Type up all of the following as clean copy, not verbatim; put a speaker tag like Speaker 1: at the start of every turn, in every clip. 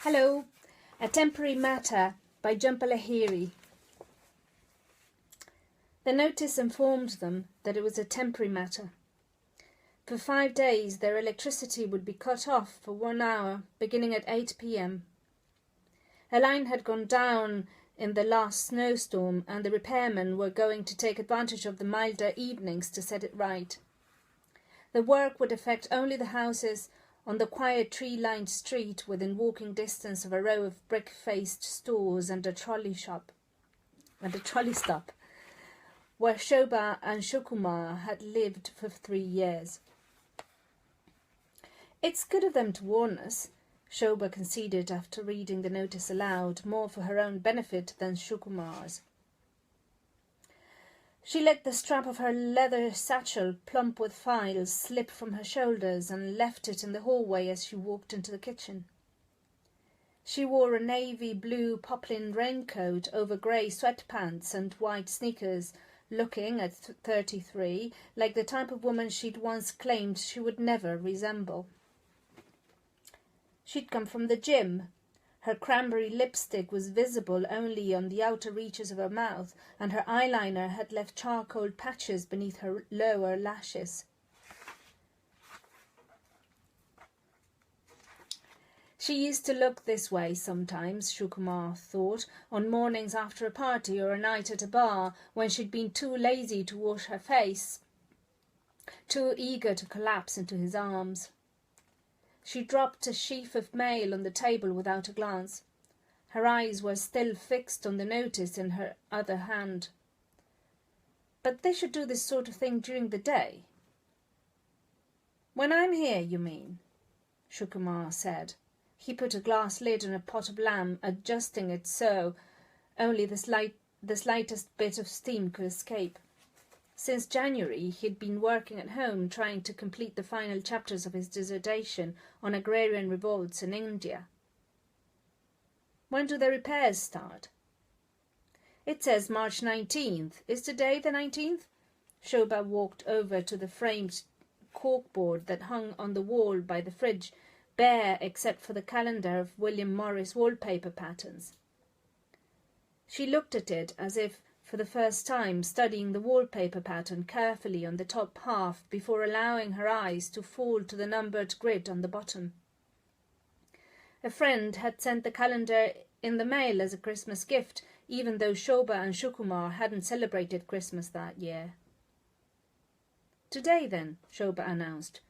Speaker 1: Hello, A Temporary Matter by Jhumpa Lahiri. The notice informed them that it was a temporary matter. For 5 days their electricity would be cut off for 1 hour, beginning at 8 p.m. A line had gone down in the last snowstorm and the repairmen were going to take advantage of the milder evenings to set it right. The work would affect only the houses on the quiet tree-lined street within walking distance of a row of brick-faced stores and a trolley stop, where Shobha and Shukumar had lived for 3 years. "It's good of them to warn us," Shobha conceded after reading the notice aloud, more for her own benefit than Shukumar's. She let the strap of her leather satchel, plump with files, slip from her shoulders and left it in the hallway as she walked into the kitchen. She wore a navy blue poplin raincoat over grey sweatpants and white sneakers, looking, at 33, like the type of woman she'd once claimed she would never resemble. She'd come from the gym. Her cranberry lipstick was visible only on the outer reaches of her mouth, and her eyeliner had left charcoal patches beneath her lower lashes. She used to look this way sometimes, Shukumar thought, on mornings after a party or a night at a bar, when she'd been too lazy to wash her face, too eager to collapse into his arms. She dropped a sheaf of mail on the table without a glance. Her eyes were still fixed on the notice in her other hand. But they should do this sort of thing during the day. "When I'm here, you mean?" Shukumar said. He put a glass lid on a pot of lamb, adjusting it so only the slightest bit of steam could escape. Since January, he'd been working at home trying to complete the final chapters of his dissertation on agrarian revolts in India. "When do the repairs start?" "It says March 19th. Is today the 19th? Shobha walked over to the framed corkboard that hung on the wall by the fridge, bare except for the calendar of William Morris wallpaper patterns. She looked at it as if for the first time, studying the wallpaper pattern carefully on the top half before allowing her eyes to fall to the numbered grid on the bottom. A friend had sent the calendar in the mail as a Christmas gift, even though Shobha and Shukumar hadn't celebrated Christmas that year. "Today, then," Shobha announced.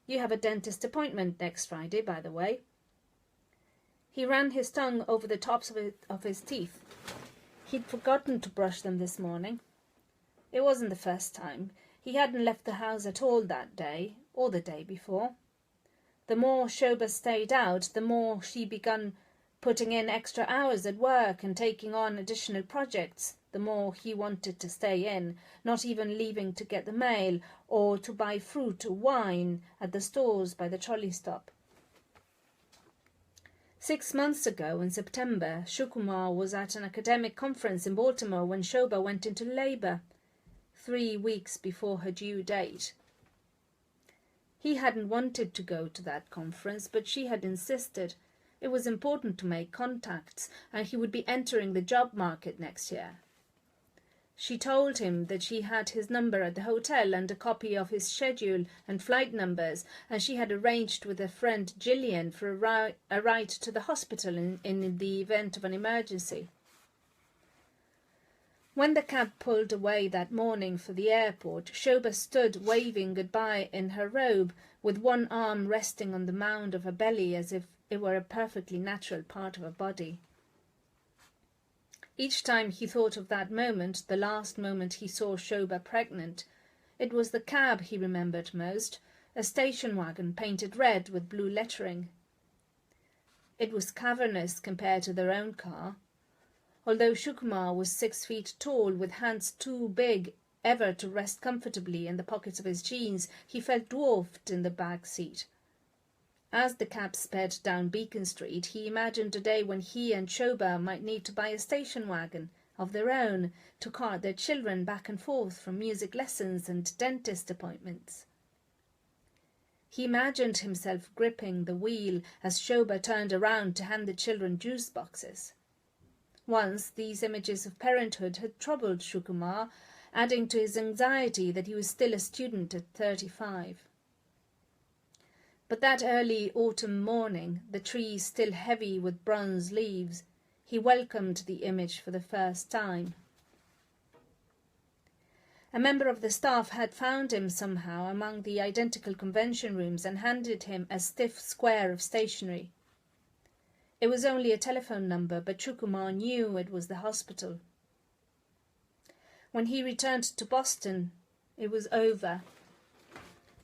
Speaker 1: "You have a dentist appointment next Friday, by the way." He ran his tongue over the tops of his teeth. He'd forgotten to brush them this morning. It wasn't the first time. He hadn't left the house at all that day, or the day before. The more Shobha stayed out, the more she began putting in extra hours at work and taking on additional projects, the more he wanted to stay in, not even leaving to get the mail or to buy fruit or wine at the stores by the trolley stop. 6 months ago, in September, Shukumar was at an academic conference in Baltimore when Shobha went into labour, 3 weeks before her due date. He hadn't wanted to go to that conference, but she had insisted. It was important to make contacts, and he would be entering the job market next year. She told him that she had his number at the hotel and a copy of his schedule and flight numbers, and she had arranged with her friend Gillian for a ride to the hospital in the event of an emergency. When the cab pulled away that morning for the airport, Shobha stood waving goodbye in her robe, with one arm resting on the mound of her belly as if it were a perfectly natural part of her body. Each time he thought of that moment, the last moment he saw Shobha pregnant, it was the cab he remembered most, a station wagon painted red with blue lettering. It was cavernous compared to their own car. Although Shukumar was 6 feet tall, with hands too big ever to rest comfortably in the pockets of his jeans, he felt dwarfed in the back seat. As the cab sped down Beacon Street, he imagined a day when he and Shobha might need to buy a station wagon of their own to cart their children back and forth from music lessons and dentist appointments. He imagined himself gripping the wheel as Shobha turned around to hand the children juice boxes. Once these images of parenthood had troubled Shukumar, adding to his anxiety that he was still a student at 35. But that early autumn morning, the trees still heavy with bronze leaves, he welcomed the image for the first time. A member of the staff had found him somehow among the identical convention rooms and handed him a stiff square of stationery. It was only a telephone number, but Shukumar knew it was the hospital. When he returned to Boston, it was over.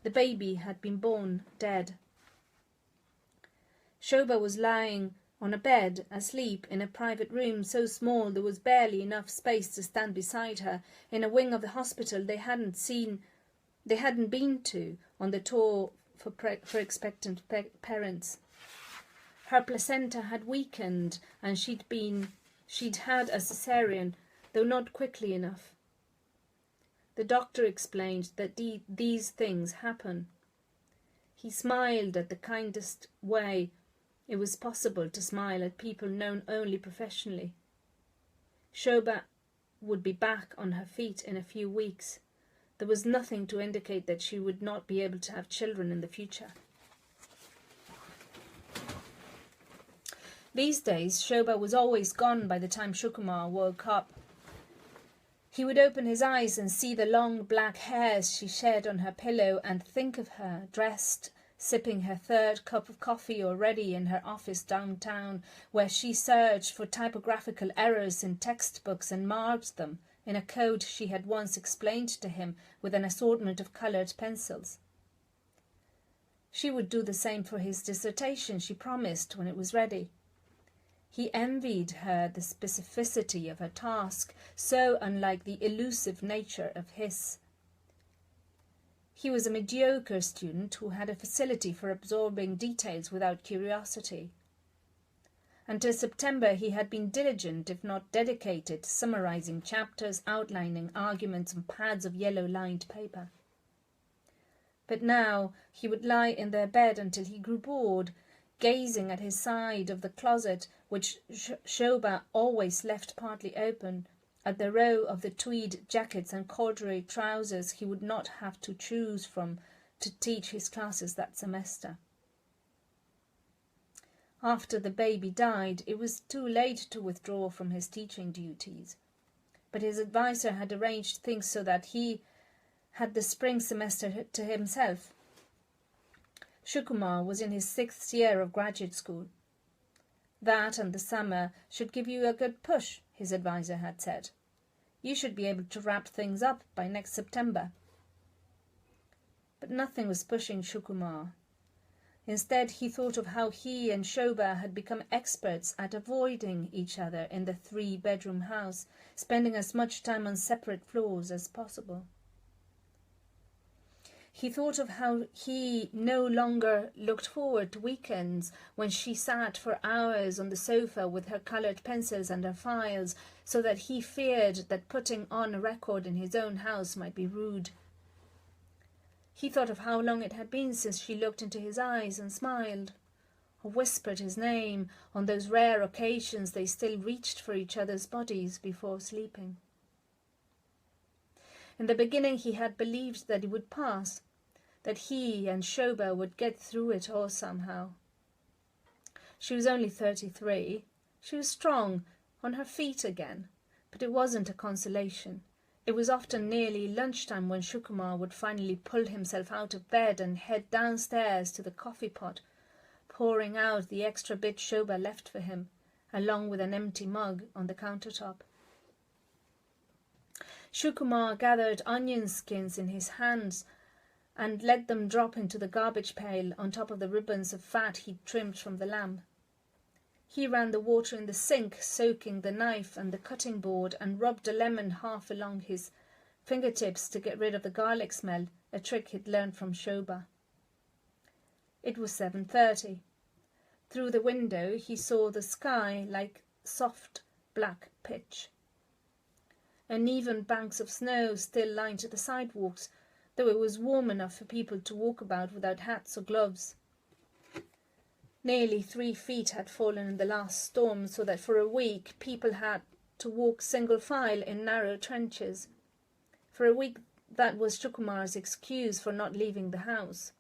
Speaker 1: The baby had been born dead. Shobha was lying on a bed, asleep, in a private room so small there was barely enough space to stand beside her, in a wing of the hospital they hadn't been to on the tour for expectant parents. Her placenta had weakened and she'd had a cesarean, though not quickly enough. The doctor explained that these things happen. He smiled at the kindest way it was possible to smile at people known only professionally. Shobha would be back on her feet in a few weeks. There was nothing to indicate that she would not be able to have children in the future. These days, Shobha was always gone by the time Shukumar woke up. He would open his eyes and see the long black hairs she shed on her pillow and think of her, dressed, sipping her third cup of coffee already in her office downtown, where she searched for typographical errors in textbooks and marked them in a code she had once explained to him with an assortment of coloured pencils. She would do the same for his dissertation, she promised, when it was ready. He envied her the specificity of her task, so unlike the elusive nature of his. He was a mediocre student who had a facility for absorbing details without curiosity. Until September he had been diligent, if not dedicated, summarizing chapters, outlining arguments on pads of yellow-lined paper. But now he would lie in their bed until he grew bored, gazing at his side of the closet, which Shobha always left partly open, at the row of the tweed jackets and corduroy trousers he would not have to choose from to teach his classes that semester. After the baby died, it was too late to withdraw from his teaching duties, but his advisor had arranged things so that he had the spring semester to himself. Shukumar was in his 6th year of graduate school. That and the summer should give you a good push, his advisor had said. You should be able to wrap things up by next September. But nothing was pushing Shukumar. Instead, he thought of how he and Shobha had become experts at avoiding each other in the 3-bedroom house, spending as much time on separate floors as possible. He thought of how he no longer looked forward to weekends when she sat for hours on the sofa with her coloured pencils and her files, so that he feared that putting on a record in his own house might be rude. He thought of how long it had been since she looked into his eyes and smiled, or whispered his name on those rare occasions they still reached for each other's bodies before sleeping. In the beginning he had believed that it would pass, that he and Shobha would get through it all somehow. She was only 33. She was strong, on her feet again, but it wasn't a consolation. It was often nearly lunchtime when Shukumar would finally pull himself out of bed and head downstairs to the coffee pot, pouring out the extra bit Shobha left for him, along with an empty mug on the countertop. Shukumar gathered onion skins in his hands and let them drop into the garbage pail on top of the ribbons of fat he'd trimmed from the lamb. He ran the water in the sink, soaking the knife and the cutting board, and rubbed a lemon half along his fingertips to get rid of the garlic smell, a trick he'd learned from Shobha. It was 7:30. Through the window he saw the sky like soft black pitch. Uneven banks of snow still lined the sidewalks, though it was warm enough for people to walk about without hats or gloves. Nearly 3 feet had fallen in the last storm, so that for a week people had to walk single file in narrow trenches. For a week that was Shukumar's excuse for not leaving the house.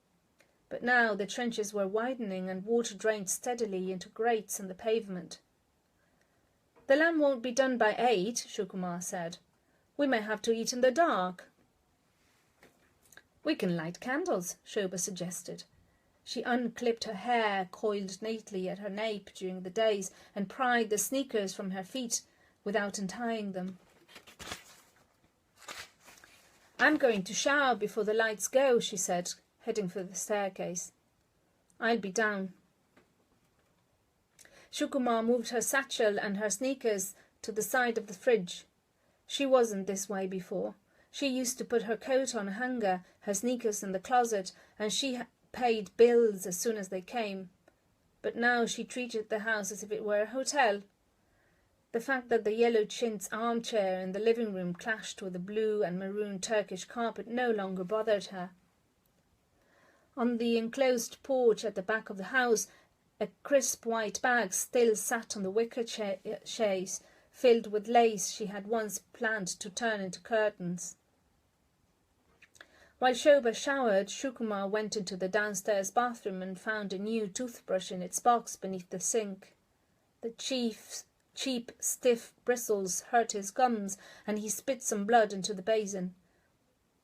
Speaker 1: But now the trenches were widening and water drained steadily into grates in the pavement. "The lamb won't be done by 8, Shukumar said. "We may have to eat in the dark." "We can light candles," Shoba suggested. She unclipped her hair, coiled neatly at her nape during the days, and pried the sneakers from her feet without untying them. "I'm going to shower before the lights go," she said, heading for the staircase. "I'll be down." Shukumar moved her satchel and her sneakers to the side of the fridge. She wasn't this way before. She used to put her coat on a hanger, her sneakers in the closet, and she paid bills as soon as they came. But now she treated the house as if it were a hotel. The fact that the yellow chintz armchair in the living room clashed with the blue and maroon Turkish carpet no longer bothered her. On the enclosed porch at the back of the house, a crisp white bag still sat on the wicker chaise, filled with lace she had once planned to turn into curtains. While Shoba showered, Shukumar went into the downstairs bathroom and found a new toothbrush in its box beneath the sink. The cheap, stiff bristles hurt his gums, and he spit some blood into the basin.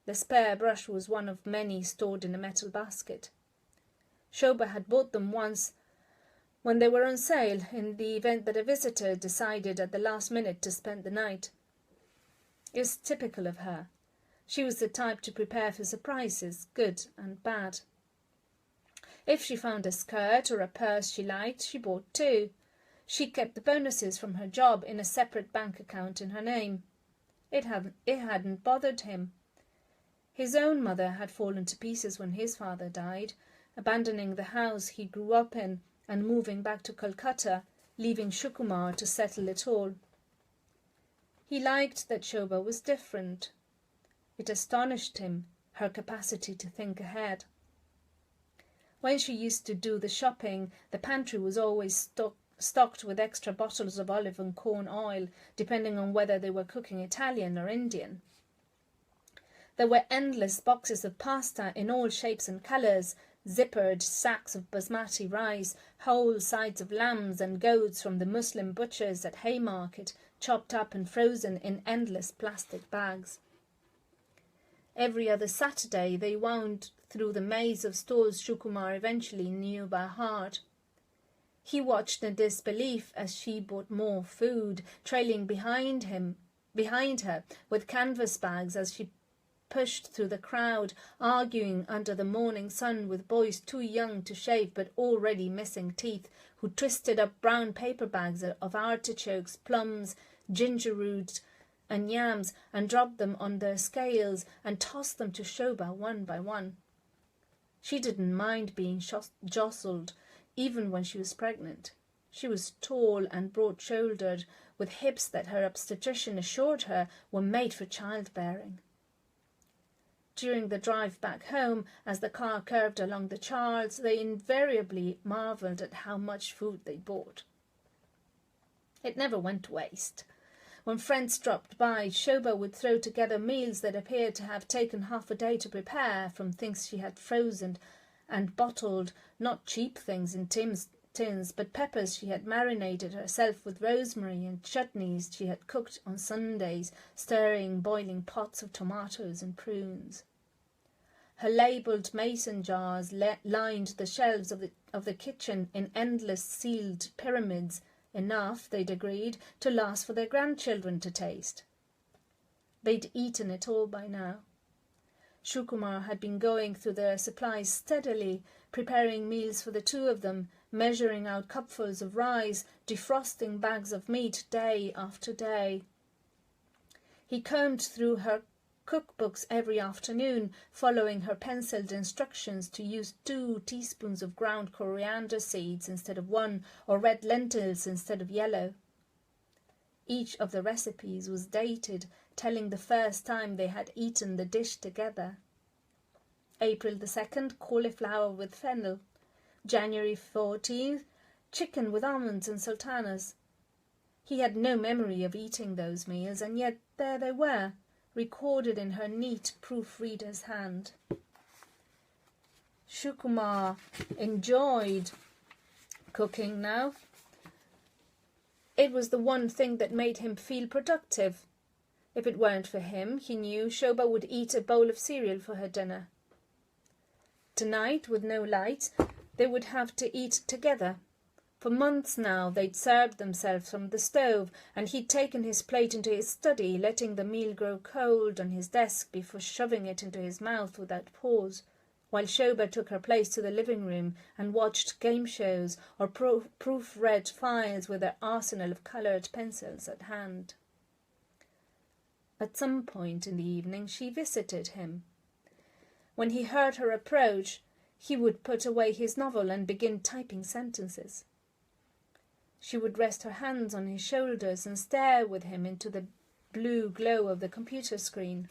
Speaker 1: The spare brush was one of many stored in a metal basket. Shoba had bought them once when they were on sale, in the event that a visitor decided at the last minute to spend the night. It was typical of her. She was the type to prepare for surprises, good and bad. If she found a skirt or a purse she liked, she bought 2. She kept the bonuses from her job in a separate bank account in her name. It hadn't bothered him. His own mother had fallen to pieces when his father died, abandoning the house he grew up in and moving back to Calcutta, leaving Shukumar to settle it all. He liked that Shoba was different. It astonished him, her capacity to think ahead. When she used to do the shopping, the pantry was always stocked with extra bottles of olive and corn oil, depending on whether they were cooking Italian or Indian. There were endless boxes of pasta in all shapes and colours, zippered sacks of basmati rice, whole sides of lambs and goats from the Muslim butchers at Haymarket, chopped up and frozen in endless plastic bags. Every other Saturday they wound through the maze of stores Shukumar eventually knew by heart. He watched in disbelief as she bought more food, trailing behind her with canvas bags as she pushed through the crowd, arguing under the morning sun with boys too young to shave but already missing teeth, who twisted up brown paper bags of artichokes, plums, ginger root and yams and dropped them on their scales and tossed them to Shoba one by one. She didn't mind being jostled, even when she was pregnant. She was tall and broad-shouldered, with hips that her obstetrician assured her were made for childbearing. During the drive back home, as the car curved along the Charles, they invariably marvelled at how much food they bought. It never went to waste. When friends dropped by, Shoba would throw together meals that appeared to have taken half a day to prepare, from things she had frozen and bottled, not cheap things in tins, but peppers she had marinated herself with rosemary and chutneys she had cooked on Sundays, stirring boiling pots of tomatoes and prunes. Her labelled mason jars lined the shelves of the kitchen in endless sealed pyramids, enough, they'd agreed, to last for their grandchildren to taste. They'd eaten it all by now. Shukumar had been going through their supplies steadily, preparing meals for the 2 of them, measuring out cupfuls of rice, defrosting bags of meat day after day. He combed through her cookbooks every afternoon, following her penciled instructions to use 2 teaspoons of ground coriander seeds instead of 1, or red lentils instead of yellow. Each of the recipes was dated, telling the first time they had eaten the dish together. April the 2nd, cauliflower with fennel. January 14th, chicken with almonds and sultanas. He had no memory of eating those meals, and yet there they were, recorded in her neat proofreader's hand. Shukumar enjoyed cooking now. It was the one thing that made him feel productive. If it weren't for him, he knew Shobha would eat a bowl of cereal for her dinner. Tonight, with no lights, they would have to eat together. For months now they'd served themselves from the stove, and he'd taken his plate into his study, letting the meal grow cold on his desk before shoving it into his mouth without pause, while Shobha took her place to the living room and watched game shows or proofread files with her arsenal of coloured pencils at hand. At some point in the evening she visited him. When he heard her approach, he would put away his novel and begin typing sentences. She would rest her hands on his shoulders and stare with him into the blue glow of the computer screen.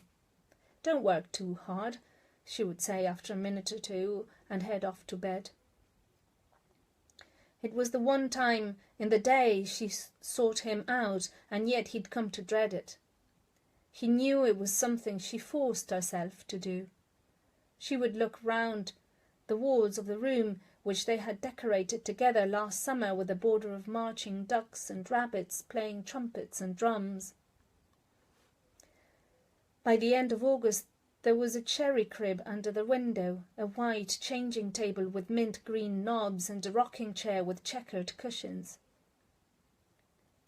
Speaker 1: "Don't work too hard," she would say after a minute or two, and head off to bed. It was the one time in the day she sought him out, and yet he'd come to dread it. He knew it was something she forced herself to do. She would look round the walls of the room which they had decorated together last summer with a border of marching ducks and rabbits playing trumpets and drums. By the end of August there was a cherry crib under the window, a white changing table with mint green knobs, and a rocking chair with checkered cushions.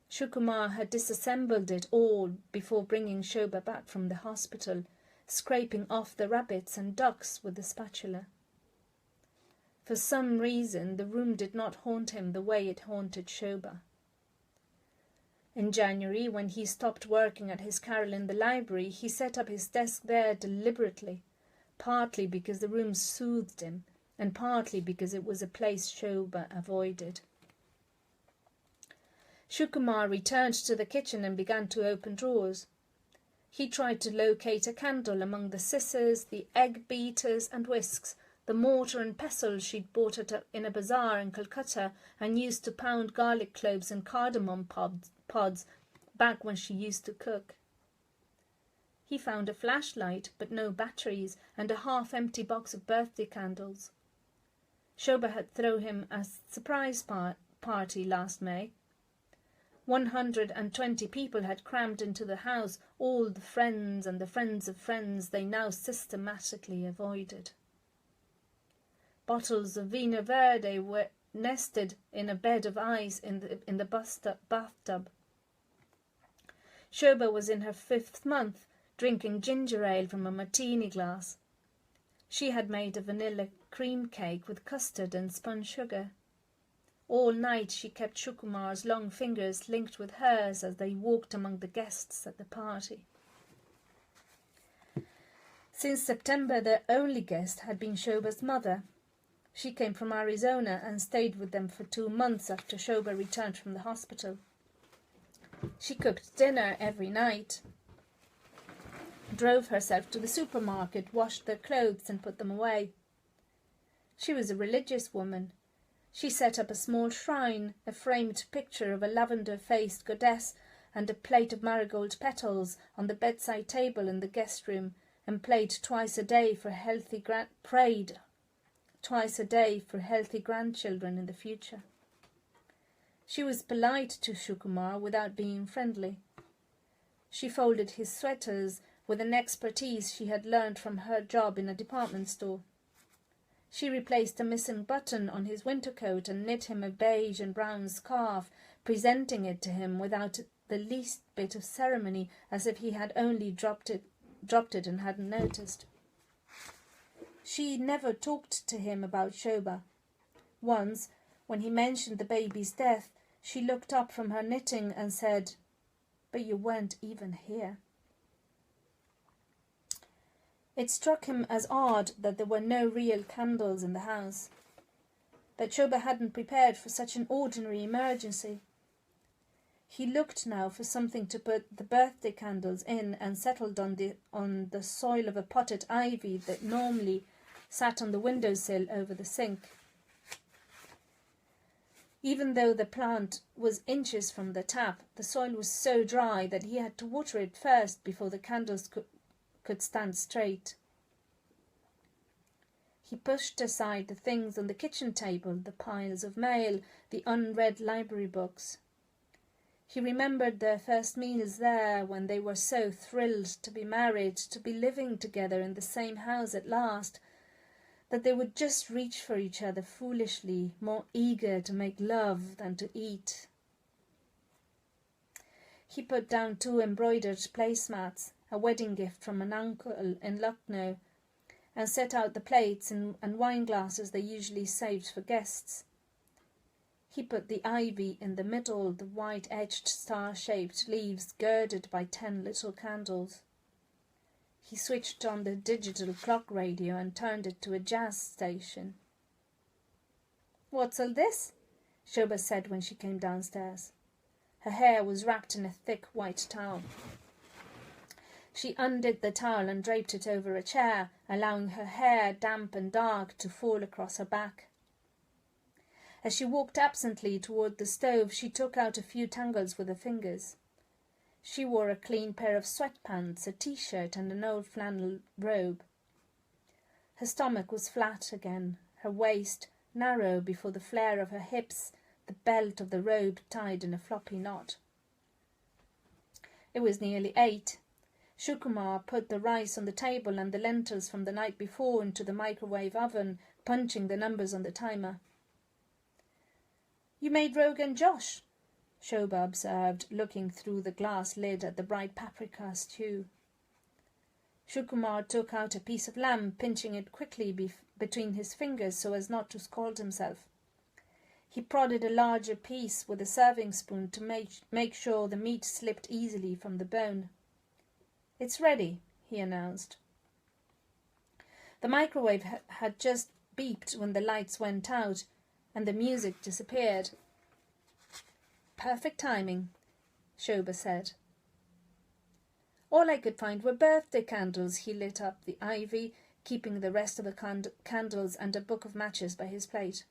Speaker 1: Shukumar had disassembled it all before bringing Shobha back from the hospital, scraping off the rabbits and ducks with the spatula. For some reason the room did not haunt him the way it haunted Shobha. In January, when he stopped working at his carrel in the library, he set up his desk there deliberately, partly because the room soothed him, and partly because it was a place Shobha avoided. Shukumar returned to the kitchen and began to open drawers. He tried to locate a candle among the scissors, the egg beaters and whisks, the mortar and pestle she'd bought in a bazaar in Calcutta and used to pound garlic cloves and cardamom pods back when she used to cook. He found a flashlight, but no batteries, and a half-empty box of birthday candles. Shobha had thrown him a surprise party last May. 120 people had crammed into the house, all the friends and the friends of friends they now systematically avoided. Bottles of Vino Verde were nested in a bed of ice in the bathtub. Shobha was in her 5th month, drinking ginger ale from a martini glass. She had made a vanilla cream cake with custard and spun sugar. All night she kept Shukumar's long fingers linked with hers as they walked among the guests at the party. Since September, their only guest had been Shobha's mother. She came from Arizona and stayed with them for 2 months after Shobha returned from the hospital. She cooked dinner every night, drove herself to the supermarket, washed their clothes and put them away. She was a religious woman. She set up a small shrine, a framed picture of a lavender-faced goddess and a plate of marigold petals on the bedside table in the guest room, and prayed twice a day for healthy grandchildren in the future. She was polite to Shukumar without being friendly. She folded his sweaters with an expertise she had learned from her job in a department store. She replaced a missing button on his winter coat and knit him a beige and brown scarf, presenting it to him without the least bit of ceremony, as if he had only dropped it and hadn't noticed. She never talked to him about Shobha. Once, when he mentioned the baby's death, she looked up from her knitting and said, "But you weren't even here." It struck him as odd that there were no real candles in the house, that Shobha hadn't prepared for such an ordinary emergency. He looked now for something to put the birthday candles in, and settled on the soil of a potted ivy that normally sat on the windowsill over the sink. Even though the plant was inches from the tap, the soil was so dry that he had to water it first before the candles could stand straight. He pushed aside the things on the kitchen table, the piles of mail, the unread library books. He remembered their first meals there when they were so thrilled to be married, to be living together in the same house at last, that they would just reach for each other foolishly, more eager to make love than to eat. He put down 2 embroidered placemats, a wedding gift from an uncle in Lucknow, and set out the plates and wine glasses they usually saved for guests. He put the ivy in the middle, the white-edged star-shaped leaves girded by 10 little candles. He switched on the digital clock radio and turned it to a jazz station. "What's all this?" Shobha said when she came downstairs. Her hair was wrapped in a thick white towel. She undid the towel and draped it over a chair, allowing her hair, damp and dark, to fall across her back. As she walked absently toward the stove, she took out a few tangles with her fingers. She wore a clean pair of sweatpants, a t-shirt and an old flannel robe. Her stomach was flat again, her waist narrow before the flare of her hips, the belt of the robe tied in a floppy knot. It was nearly 8. Shukumar put the rice on the table and the lentils from the night before into the microwave oven, punching the numbers on the timer. "You made Rogan Josh," Shobha observed, looking through the glass lid at the bright paprika stew. Shukumar took out a piece of lamb, pinching it quickly between his fingers so as not to scald himself. He prodded a larger piece with a serving spoon to make sure the meat slipped easily from the bone. "It's ready," he announced. The microwave had just beeped when the lights went out and the music disappeared. "Perfect timing," Shobha said. "All I could find were birthday candles." He lit up the ivy, keeping the rest of the candles and a book of matches by his plate.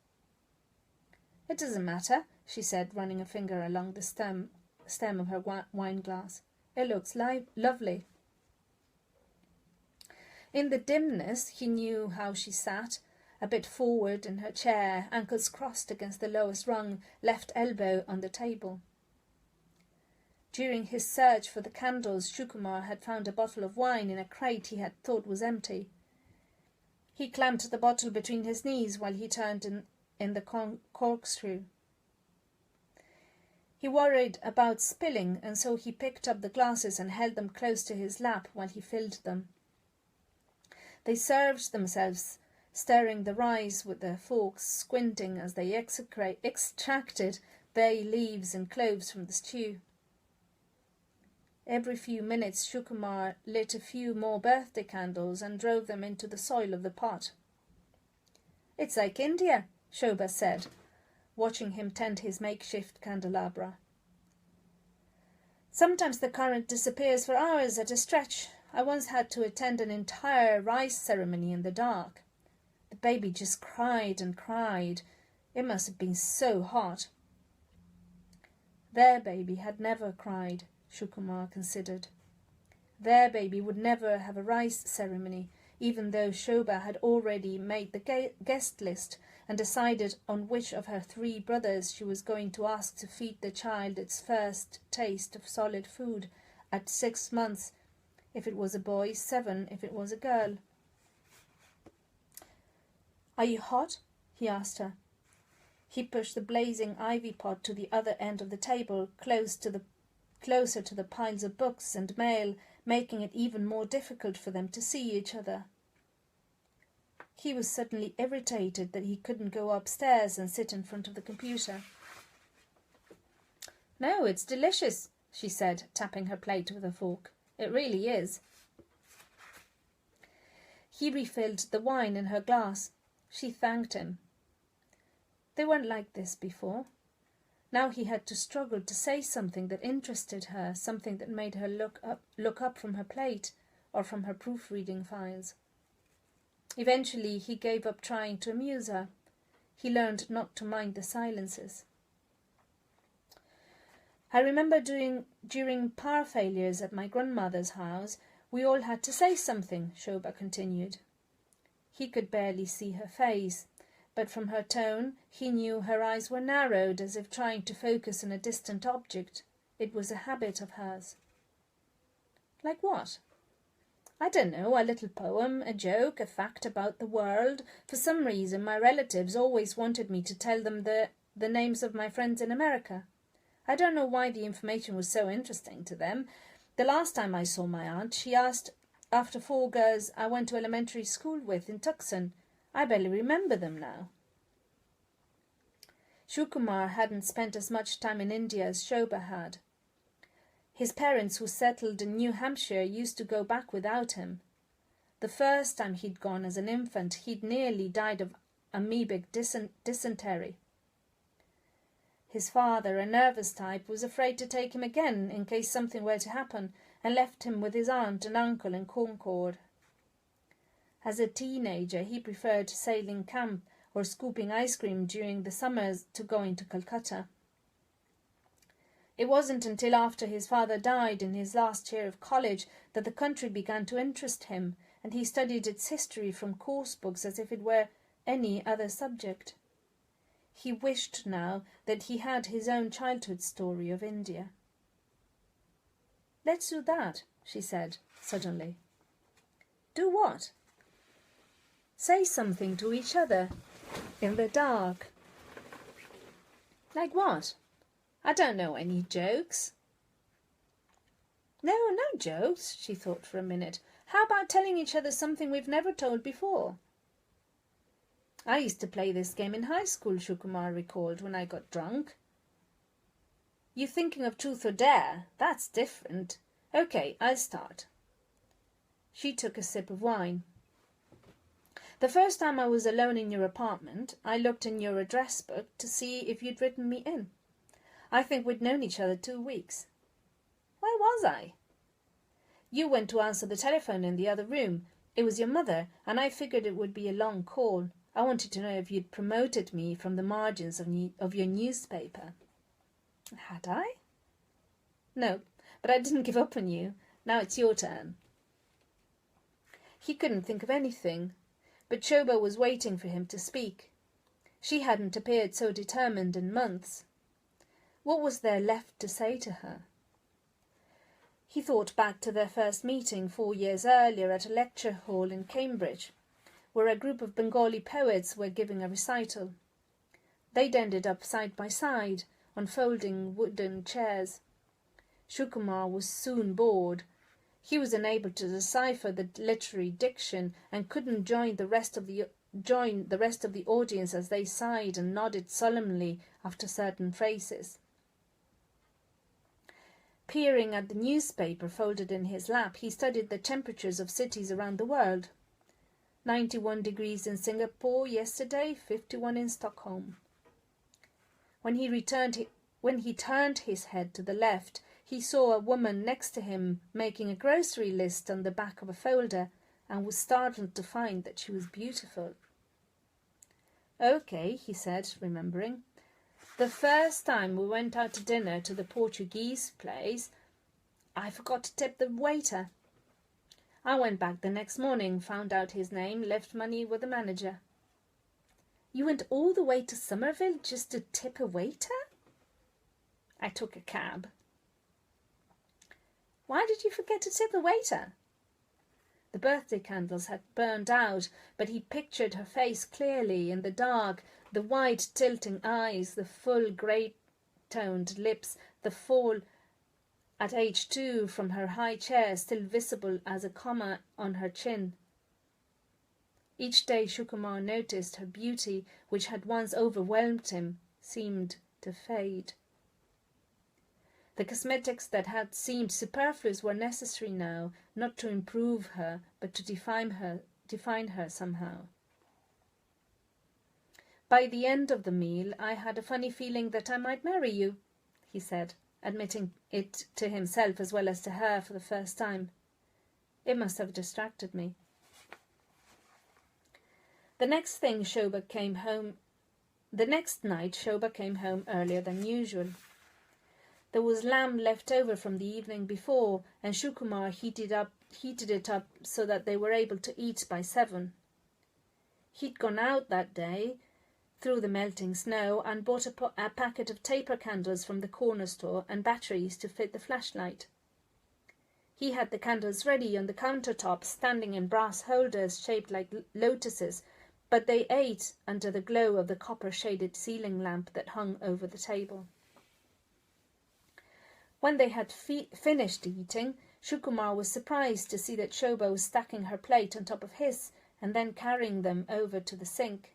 Speaker 1: "It doesn't matter," she said, running a finger along the stem of her wine glass. "It looks lovely." In the dimness, he knew how she sat, a bit forward in her chair, ankles crossed against the lowest rung, left elbow on the table. During his search for the candles, Shukumar had found a bottle of wine in a crate he had thought was empty. He clamped the bottle between his knees while he turned in the corkscrew. He worried about spilling, and so he picked up the glasses and held them close to his lap while he filled them. They served themselves, stirring the rice with their forks, squinting as they extracted bay leaves and cloves from the stew. Every few minutes Shukumar lit a few more birthday candles and drove them into the soil of the pot. "It's like India," Shobha said, watching him tend his makeshift candelabra. "Sometimes the current disappears for hours at a stretch. I once had to attend an entire rice ceremony in the dark. The baby just cried and cried. It must have been so hot." Their baby had never cried, Shukumar considered. Their baby would never have a rice ceremony, even though Shobha had already made the guest list and decided on which of her 3 brothers she was going to ask to feed the child its first taste of solid food at 6 months, if it was a boy, 7 if it was a girl. "Are you hot?" he asked her. He pushed the blazing ivy pot to the other end of the table, closer to the piles of books and mail, making it even more difficult for them to see each other. He was suddenly irritated that he couldn't go upstairs and sit in front of the computer. "No, it's delicious," she said, tapping her plate with a fork. "It really is." He refilled the wine in her glass. She thanked him. They weren't like this before. Now he had to struggle to say something that interested her, something that made her look up from her plate or from her proofreading files. Eventually he gave up trying to amuse her. He learned not to mind the silences. I remember during power failures at my grandmother's house, we all had to say something, Shobha continued. He could barely see her face, but from her tone he knew her eyes were narrowed as if trying to focus on a distant object. It was a habit of hers. Like what? I don't know, a little poem, a joke, a fact about the world. For some reason my relatives always wanted me to tell them the names of my friends in America. I don't know why the information was so interesting to them. The last time I saw my aunt, she asked after 4 girls I went to elementary school with in Tucson. I barely remember them now. Shukumar hadn't spent as much time in India as Shobha had. His parents, who settled in New Hampshire, used to go back without him. The first time he'd gone as an infant, he'd nearly died of amoebic dysentery. His father, a nervous type, was afraid to take him again in case something were to happen, and left him with his aunt and uncle in Concord. As a teenager, he preferred sailing camp or scooping ice cream during the summers to going to Calcutta. It wasn't until after his father died in his last year of college that the country began to interest him, and he studied its history from course books as if it were any other subject. He wished now that he had his own childhood story of India. "Let's do that," she said suddenly. "Do what?" "Say something to each other, in the dark." "Like what? I don't know any jokes." "No jokes," she thought for a minute. "How about telling each other something we've never told before?" "I used to play this game in high school," Shukumar recalled, "when I got drunk." "You thinking of Truth or Dare? That's different. Okay, I'll start." She took a sip of wine. "The first time I was alone in your apartment, I looked in your address book to see if you'd written me in. I think we'd known each other 2 weeks. Where was I?" "You went to answer the telephone in the other room. It was your mother, and I figured it would be a long call. I wanted to know if you'd promoted me from the margins of your newspaper." "Had I?" "No, but I didn't give up on you. Now it's your turn." He couldn't think of anything, but Shobha was waiting for him to speak. She hadn't appeared so determined in months. What was there left to say to her? He thought back to their first meeting 4 years earlier at a lecture hall in Cambridge, where a group of Bengali poets were giving a recital. They'd ended up side by side on folding wooden chairs. Shukumar was soon bored. He was unable to decipher the literary diction and couldn't join the rest of the audience as they sighed and nodded solemnly after certain phrases. Peering at the newspaper folded in his lap, he studied the temperatures of cities around the world. 91 degrees in Singapore yesterday, 51 in Stockholm. When he turned his head to the left, he saw a woman next to him making a grocery list on the back of a folder, and was startled to find that she was beautiful. "Okay," he said, remembering. "The first time we went out to dinner to the Portuguese place, I forgot to tip the waiter. I went back the next morning, found out his name, left money with the manager." "You went all the way to Somerville just to tip a waiter?" "I took a cab." "Why did you forget to tip the waiter?" The birthday candles had burned out, but he pictured her face clearly in the dark, the wide tilting eyes, the full grey-toned lips, the fall at age 2 from her high chair still visible as a comma on her chin. Each day Shukumar noticed her beauty, which had once overwhelmed him, seemed to fade. The cosmetics that had seemed superfluous were necessary now, not to improve her, but to define her somehow. "By the end of the meal, I had a funny feeling that I might marry you," he said, admitting it to himself as well as to her for the first time. "It must have distracted me." The next night Shobha came home earlier than usual. There was lamb left over from the evening before, and Shukumar heated it up so that they were able to eat by 7. He'd gone out that day through the melting snow and bought a packet of taper candles from the corner store and batteries to fit the flashlight. He had the candles ready on the countertop, standing in brass holders shaped like lotuses, but they ate under the glow of the copper-shaded ceiling lamp that hung over the table. When they had finished eating, Shukumar was surprised to see that Shobha was stacking her plate on top of his and then carrying them over to the sink.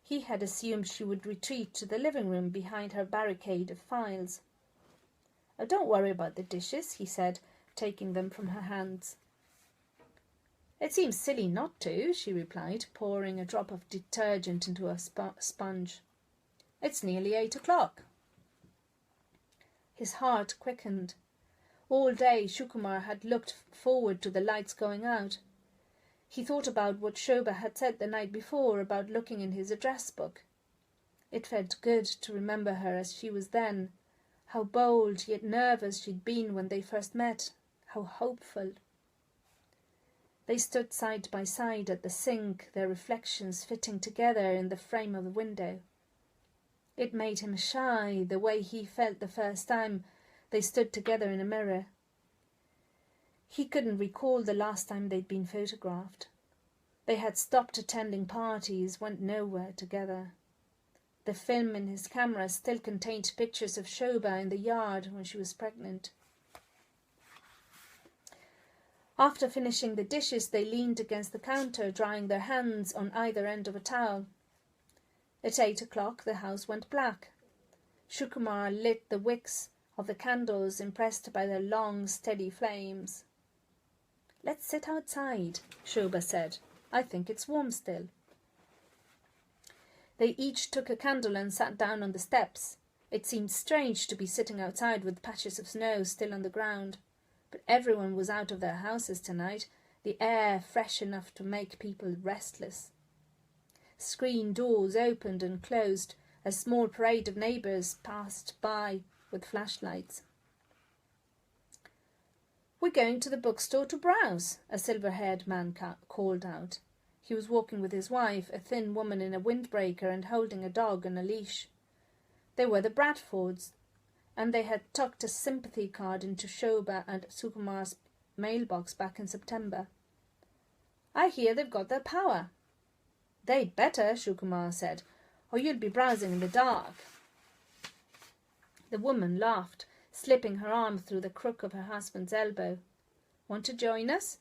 Speaker 1: He had assumed she would retreat to the living room behind her barricade of files. "Oh, don't worry about the dishes," he said, taking them from her hands. "It seems silly not to," she replied, pouring a drop of detergent into a sponge. "It's nearly 8 o'clock. His heart quickened. All day Shukumar had looked forward to the lights going out. He thought about what Shobha had said the night before about looking in his address book. It felt good to remember her as she was then, how bold yet nervous she'd been when they first met, how hopeful. They stood side by side at the sink, their reflections fitting together in the frame of the window. It made him shy, the way he felt the first time they stood together in a mirror. He couldn't recall the last time they'd been photographed. They had stopped attending parties, went nowhere together. The film in his camera still contained pictures of Shobha in the yard when she was pregnant. After finishing the dishes, they leaned against the counter, drying their hands on either end of a towel. At 8 o'clock, the house went black. Shukumar lit the wicks of the candles, impressed by their long, steady flames. "Let's sit outside," Shobha said. "I think it's warm still." They each took a candle and sat down on the steps. It seemed strange to be sitting outside with patches of snow still on the ground. But everyone was out of their houses tonight, the air fresh enough to make people restless. Screen doors opened and closed. A small parade of neighbours passed by with flashlights. "We're going to the bookstore to browse," a silver-haired man called out. He was walking with his wife, a thin woman in a windbreaker and holding a dog on a leash. They were the Bradfords, and they had tucked a sympathy card into Shobha and Sukumar's mailbox back in September. "I hear they've got their power." "They'd better," Shukumar said, "or you'll be browsing in the dark." The woman laughed, slipping her arm through the crook of her husband's elbow. "Want to join us?"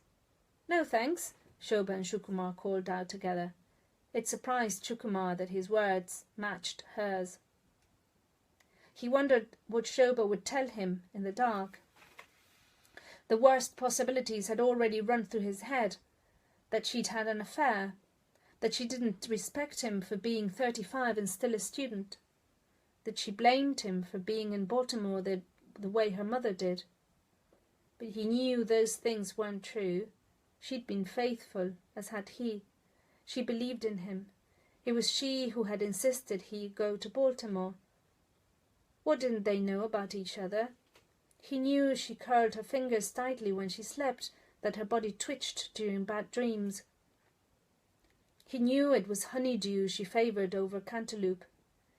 Speaker 1: "No, thanks," Shobha and Shukumar called out together. It surprised Shukumar that his words matched hers. He wondered what Shobha would tell him in the dark. The worst possibilities had already run through his head, that she'd had an affair, that she didn't respect him for being 35 and still a student, that she blamed him for being in Baltimore the way her mother did. But he knew those things weren't true. She'd been faithful, as had he. She believed in him. It was she who had insisted he go to Baltimore. What didn't they know about each other? He knew she curled her fingers tightly when she slept, that her body twitched during bad dreams. He knew it was honeydew she favoured over cantaloupe.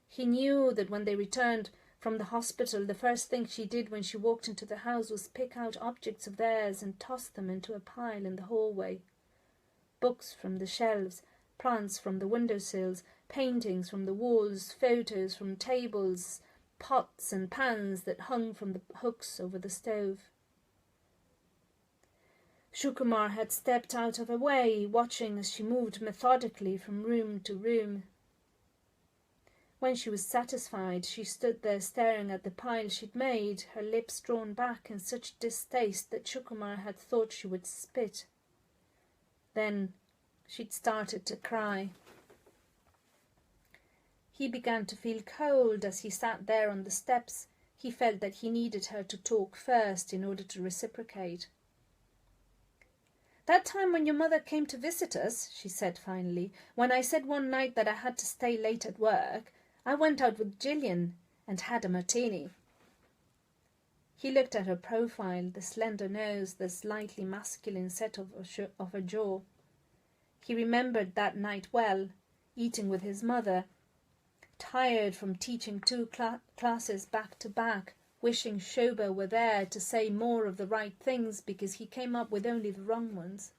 Speaker 1: He knew that when they returned from the hospital, the first thing she did when she walked into the house was pick out objects of theirs and toss them into a pile in the hallway. Books from the shelves, plants from the windowsills, paintings from the walls, photos from tables, pots and pans that hung from the hooks over the stove. Shukumar had stepped out of her way, watching as she moved methodically from room to room. When she was satisfied, she stood there staring at the pile she'd made, her lips drawn back in such distaste that Shukumar had thought she would spit. Then she'd started to cry. He began to feel cold as he sat there on the steps. He felt that he needed her to talk first in order to reciprocate. "That time when your mother came to visit us," she said finally, "when I said one night that I had to stay late at work, I went out with Gillian and had a martini." He looked at her profile, the slender nose, the slightly masculine set of her jaw. He remembered that night well, eating with his mother, tired from teaching two classes back to back, wishing Shoba were there to say more of the right things because he came up with only the wrong ones.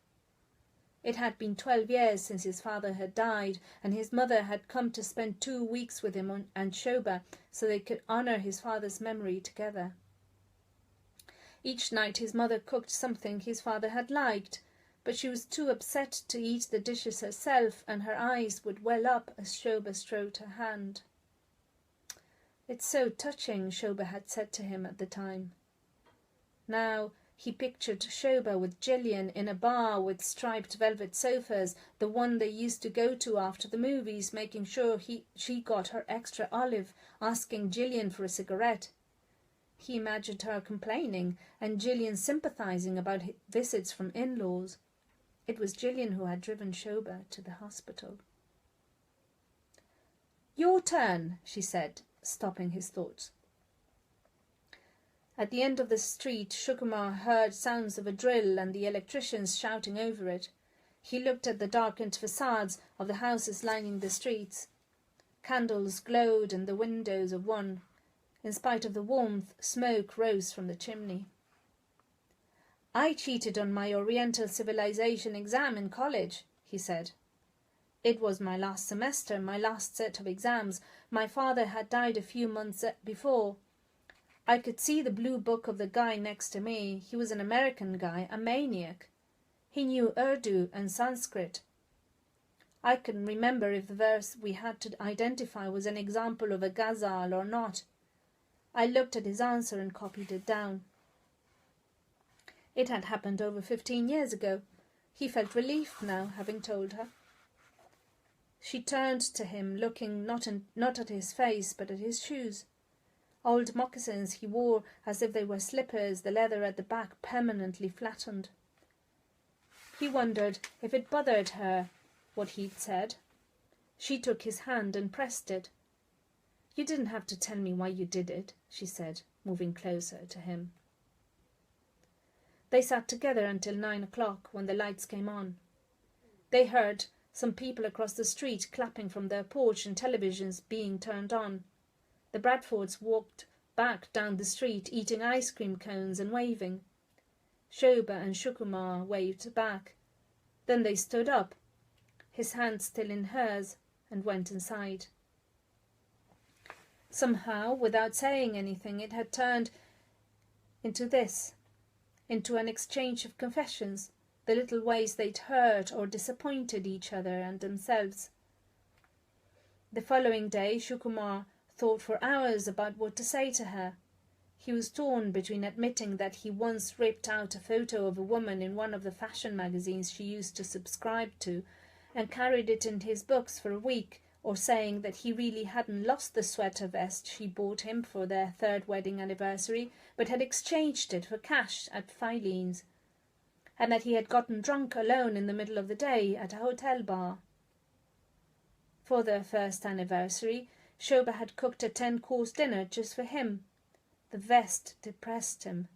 Speaker 1: It had been 12 years since his father had died, and his mother had come to spend 2 weeks with him and Shoba so they could honour his father's memory together. Each night his mother cooked something his father had liked, but she was too upset to eat the dishes herself, and her eyes would well up as Shoba stroked her hand. "It's so touching," Shoba had said to him at the time. Now he pictured Shoba with Gillian in a bar with striped velvet sofas, the one they used to go to after the movies, making sure she got her extra olive, asking Gillian for a cigarette. He imagined her complaining and Gillian sympathising about visits from in-laws. It was Gillian who had driven Shoba to the hospital. "Your turn," she said, stopping his thoughts. At the end of the street, Shukumar heard sounds of a drill and the electricians shouting over it. He looked at the darkened facades of the houses lining the streets. Candles glowed in the windows of one. In spite of the warmth, smoke rose from the chimney. "I cheated on my Oriental Civilization exam in college," he said. "It was my last semester, my last set of exams. My father had died a few months before. I could see the blue book of the guy next to me. He was an American guy, a maniac. He knew Urdu and Sanskrit. I couldn't remember if the verse we had to identify was an example of a ghazal or not. I looked at his answer and copied it down." It had happened over 15 years ago. He felt relieved now, having told her. She turned to him, looking not at his face, but at his shoes. Old moccasins he wore as if they were slippers, the leather at the back permanently flattened. He wondered if it bothered her, what he'd said. She took his hand and pressed it. "You didn't have to tell me why you did it," she said, moving closer to him. They sat together until 9 o'clock, when the lights came on. They heard some people across the street clapping from their porch and televisions being turned on. The Bradfords walked back down the street, eating ice cream cones and waving. Shoba and Shukumar waved back. Then they stood up, his hand still in hers, and went inside. Somehow, without saying anything, it had turned into an exchange of confessions, the little ways they'd hurt or disappointed each other and themselves. The following day, Shukumar thought for hours about what to say to her. He was torn between admitting that he once ripped out a photo of a woman in one of the fashion magazines she used to subscribe to and carried it in his books for a week, or saying that he really hadn't lost the sweater vest she bought him for their 3rd wedding anniversary, but had exchanged it for cash at Filene's, and that he had gotten drunk alone in the middle of the day at a hotel bar. For their 1st anniversary, Shoba had cooked a 10-course dinner just for him. The vest depressed him.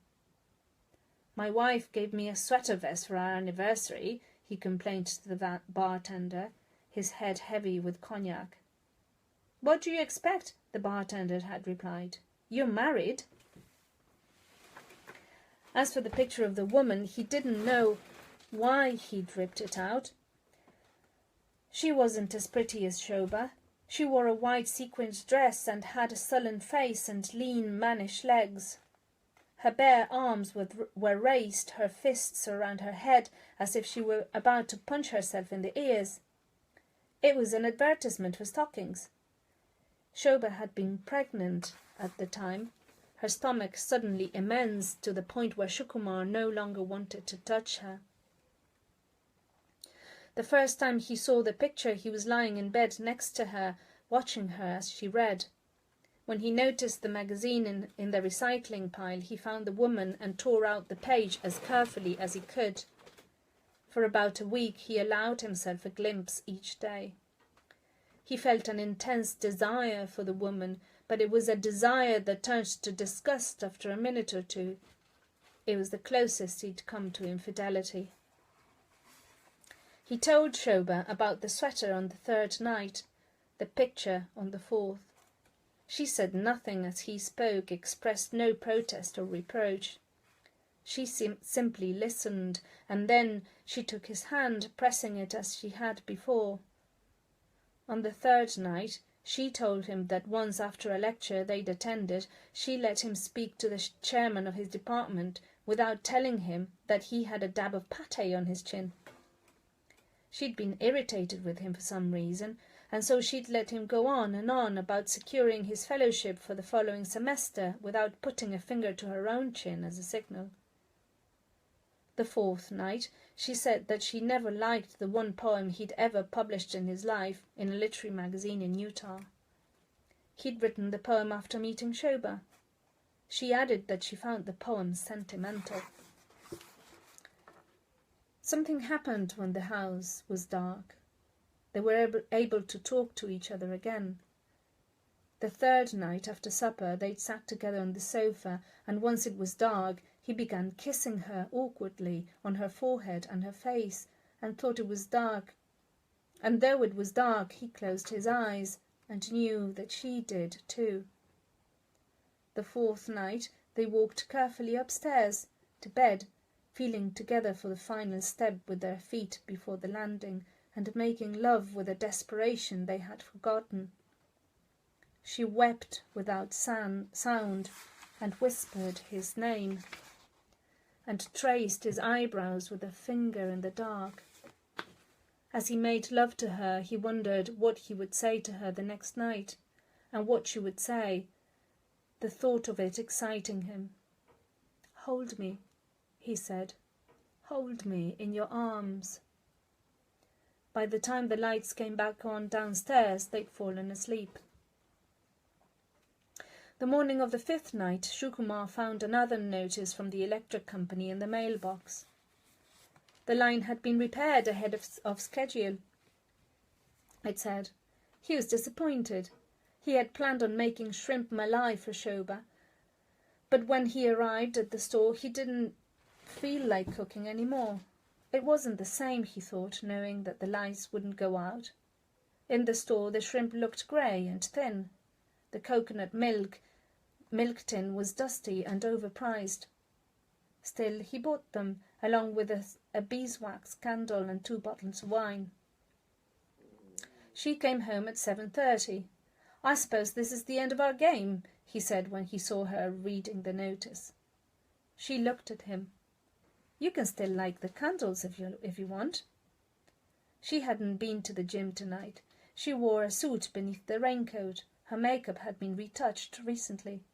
Speaker 1: "My wife gave me a sweater vest for our anniversary," he complained to the bartender, his head heavy with cognac. "What do you expect?" the bartender had replied. "You're married." As for the picture of the woman, he didn't know why he'd ripped it out. She wasn't as pretty as Shoba. She wore a white sequined dress and had a sullen face and lean, mannish legs. Her bare arms were raised, her fists around her head, as if she were about to punch herself in the ears. It was an advertisement for stockings. Shoba had been pregnant at the time, her stomach suddenly immense to the point where Shukumar no longer wanted to touch her. The first time he saw the picture, he was lying in bed next to her, watching her as she read. When he noticed the magazine in the recycling pile, he found the woman and tore out the page as carefully as he could. For about a week he allowed himself a glimpse each day. He felt an intense desire for the woman, but it was a desire that turned to disgust after a minute or two. It was the closest he'd come to infidelity. He told Shoba about the sweater on the third night, the picture on the fourth. She said nothing as he spoke, expressed no protest or reproach. She simply listened, and then she took his hand, pressing it as she had before. On the third night, she told him that once after a lecture they'd attended, she let him speak to the chairman of his department without telling him that he had a dab of pate on his chin. She'd been irritated with him for some reason, and so she'd let him go on and on about securing his fellowship for the following semester without putting a finger to her own chin as a signal. The fourth night, she said that she never liked the one poem he'd ever published in his life in a literary magazine in Utah. He'd written the poem after meeting Shoba. She added that she found the poem sentimental. Something happened when the house was dark. They were able to talk to each other again. The third night after supper they'd sat together on the sofa, and once it was dark, he began kissing her awkwardly on her forehead and her face, and thought it was dark. And though it was dark, he closed his eyes and knew that she did too. The fourth night they walked carefully upstairs to bed, feeling together for the final step with their feet before the landing, and making love with a desperation they had forgotten. She wept without sound and whispered his name, and traced his eyebrows with a finger in the dark. As he made love to her, he wondered what he would say to her the next night, and what she would say, the thought of it exciting him. "Hold me," he said. "Hold me in your arms." By the time the lights came back on downstairs, they'd fallen asleep. The morning of the fifth night, Shukumar found another notice from the electric company in the mailbox. The line had been repaired ahead of schedule, it said. He was disappointed. He had planned on making shrimp malai for Shoba, but when he arrived at the store, he didn't feel like cooking any more. It wasn't the same, he thought, knowing that the lights wouldn't go out. In the store, the shrimp looked grey and thin. The coconut milk tin was dusty and overpriced. Still, he bought them, along with a beeswax candle and 2 bottles of wine. She came home at 7:30. "I suppose this is the end of our game," he said when he saw her reading the notice. She looked at him. "You can still light the candles if you want." She hadn't been to the gym tonight. She wore a suit beneath the raincoat. Her makeup had been retouched recently.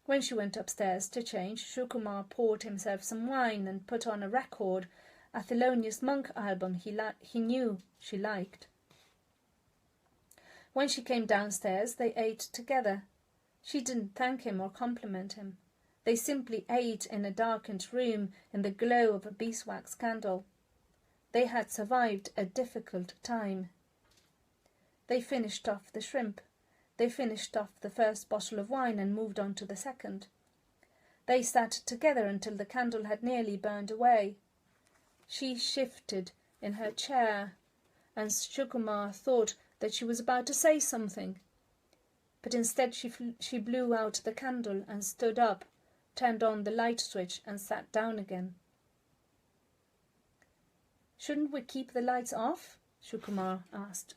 Speaker 1: When she went upstairs to change, Shukumar poured himself some wine and put on a record, a Thelonious Monk album he knew she liked. When she came downstairs, they ate together. She didn't thank him or compliment him. They simply ate in a darkened room in the glow of a beeswax candle. They had survived a difficult time. They finished off the shrimp. They finished off the first bottle of wine and moved on to the second. They sat together until the candle had nearly burned away. She shifted in her chair, and Shukumar thought that she was about to say something. But instead she blew out the candle and stood up, turned on the light switch and sat down again. "Shouldn't we keep the lights off?" Shukumar asked.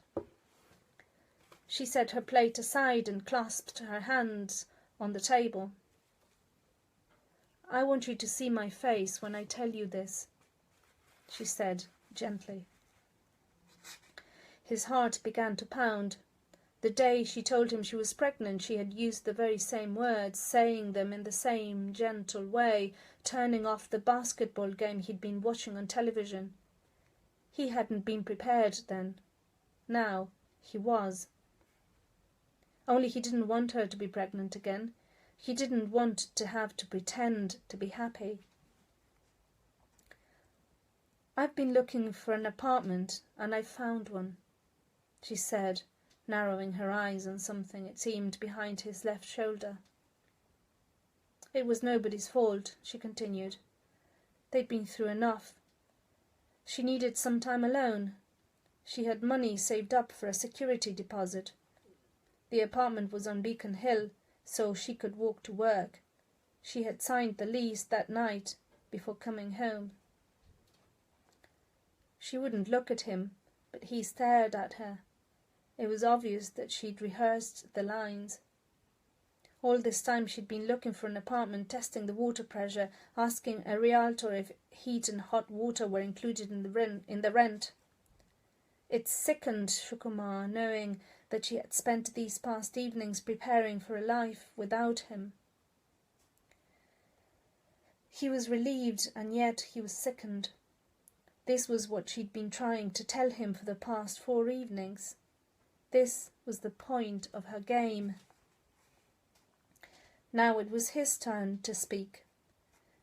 Speaker 1: She set her plate aside and clasped her hands on the table. "I want you to see my face when I tell you this," she said gently. His heart began to pound. The day she told him she was pregnant, she had used the very same words, saying them in the same gentle way, turning off the basketball game he'd been watching on television. He hadn't been prepared then. Now he was. Only he didn't want her to be pregnant again. He didn't want to have to pretend to be happy. "I've been looking for an apartment and I've found one," she said, narrowing her eyes on something, it seemed, behind his left shoulder. "It was nobody's fault," she continued. "They'd been through enough. She needed some time alone. She had money saved up for a security deposit. The apartment was on Beacon Hill, so she could walk to work. She had signed the lease that night before coming home." She wouldn't look at him, but he stared at her. It was obvious that she'd rehearsed the lines. All this time she'd been looking for an apartment, testing the water pressure, asking a realtor if heat and hot water were included in the rent. It sickened Shukumar, knowing that she had spent these past evenings preparing for a life without him. He was relieved, and yet he was sickened. This was what she'd been trying to tell him for the past 4 evenings. This was the point of her game. Now it was his turn to speak.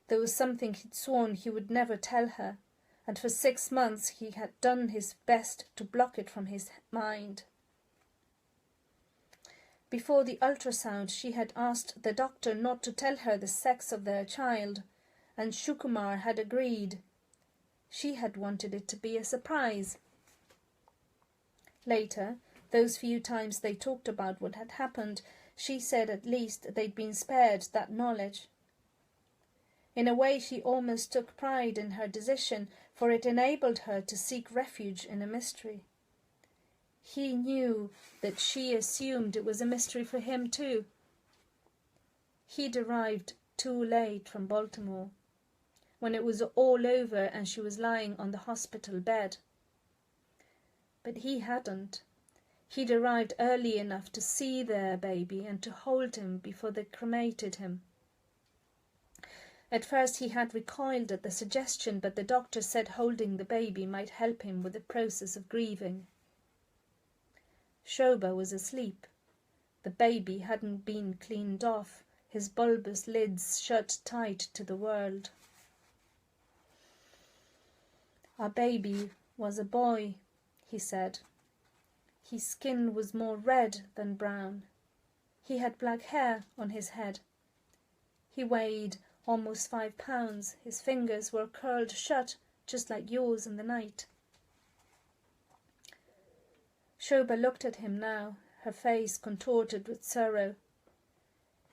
Speaker 1: There was something he'd sworn he would never tell her, and for 6 months he had done his best to block it from his mind. Before the ultrasound, she had asked the doctor not to tell her the sex of their child, and Shukumar had agreed. She had wanted it to be a surprise. Later, those few times they talked about what had happened, she said at least they'd been spared that knowledge. In a way, she almost took pride in her decision, for it enabled her to seek refuge in a mystery. He knew that she assumed it was a mystery for him too. He'd arrived too late from Baltimore, when it was all over and she was lying on the hospital bed. But he hadn't. He'd arrived early enough to see their baby and to hold him before they cremated him. At first he had recoiled at the suggestion, but the doctor said holding the baby might help him with the process of grieving. Shoba was asleep. The baby hadn't been cleaned off, his bulbous lids shut tight to the world. "Our baby was a boy," he said. His skin was more red than brown. He had black hair on his head. He weighed almost 5 pounds. His fingers were curled shut, just like yours in the night. Shoba looked at him now, her face contorted with sorrow.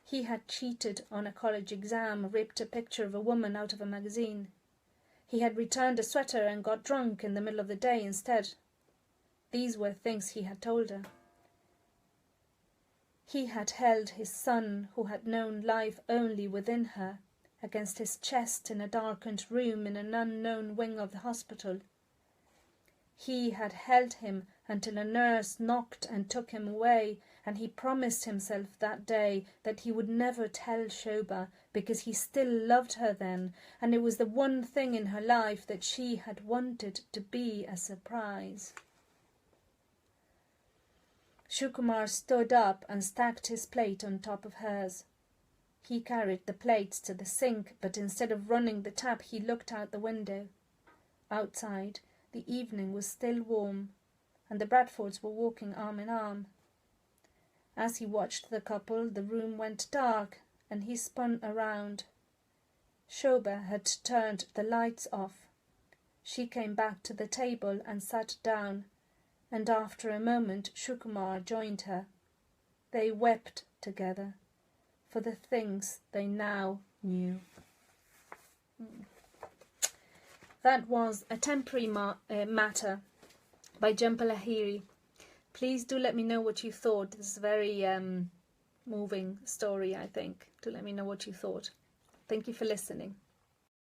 Speaker 1: He had cheated on a college exam, ripped a picture of a woman out of a magazine. He had returned a sweater and got drunk in the middle of the day instead. These were things he had told her. He had held his son, who had known life only within her, against his chest in a darkened room in an unknown wing of the hospital. He had held him until a nurse knocked and took him away, and he promised himself that day that he would never tell Shoba, because he still loved her then, and it was the one thing in her life that she had wanted to be a surprise. Shukumar stood up and stacked his plate on top of hers. He carried the plates to the sink, but instead of running the tap, he looked out the window. Outside, the evening was still warm, and the Bradfords were walking arm in arm. As he watched the couple, the room went dark, and he spun around. Shoba had turned the lights off. She came back to the table and sat down, and after a moment Shukumar joined her. They wept together for the things they now knew. That was A Temporary Matter by Jhumpa Lahiri. Please do let me know what you thought. This is a very moving story, I think. Do let me know what you thought. Thank you for listening.